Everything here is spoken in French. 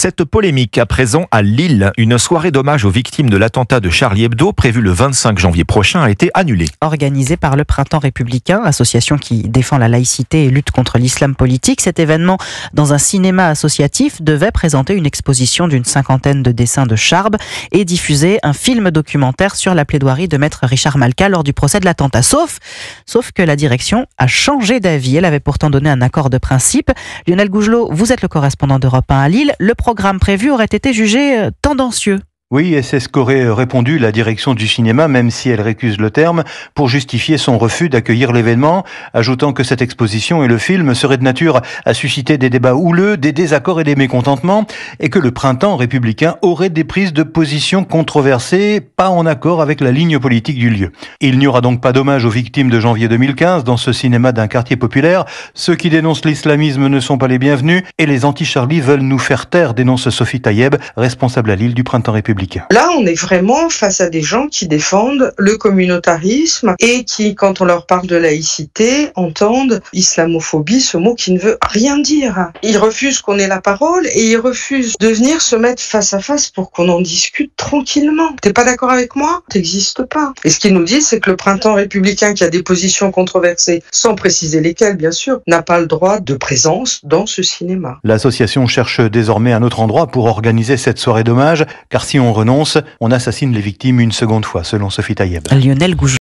Cette polémique à présent à Lille, une soirée d'hommage aux victimes de l'attentat de Charlie Hebdo prévue le 25 janvier prochain a été annulée. Organisée par le Printemps républicain, association qui défend la laïcité et lutte contre l'islam politique, cet événement dans un cinéma associatif devait présenter une exposition d'une 50aine de dessins de Charb et diffuser un film documentaire sur la plaidoirie de maître Richard Malka lors du procès de l'attentat. Sauf que la direction a changé d'avis. Elle avait pourtant donné un accord de principe. Lionel Gougelot, vous êtes le correspondant d'Europe 1 à Lille. Le programme prévu aurait été jugé tendancieux. Oui, et c'est ce qu'aurait répondu la direction du cinéma, même si elle récuse le terme, pour justifier son refus d'accueillir l'événement, ajoutant que cette exposition et le film seraient de nature à susciter des débats houleux, des désaccords et des mécontentements, et que le Printemps républicain aurait des prises de position controversées, pas en accord avec la ligne politique du lieu. Il n'y aura donc pas d'hommage aux victimes de janvier 2015 dans ce cinéma d'un quartier populaire. Ceux qui dénoncent l'islamisme ne sont pas les bienvenus, et les anti-Charlie veulent nous faire taire, dénonce Sophie Taïeb, responsable à Lille du Printemps républicain. Là, on est vraiment face à des gens qui défendent le communautarisme et qui, quand on leur parle de laïcité, entendent islamophobie, ce mot qui ne veut rien dire. Ils refusent qu'on ait la parole et ils refusent de venir se mettre face à face pour qu'on en discute tranquillement. T'es pas d'accord avec moi? T'existes pas. Et ce qu'ils nous disent, c'est que le Printemps républicain, qui a des positions controversées, sans préciser lesquelles, bien sûr, n'a pas le droit de présence dans ce cinéma. L'association cherche désormais un autre endroit pour organiser cette soirée d'hommage, car si on renonce, on assassine les victimes une seconde fois, selon Sophie Taïeb. Lionel Gougelot.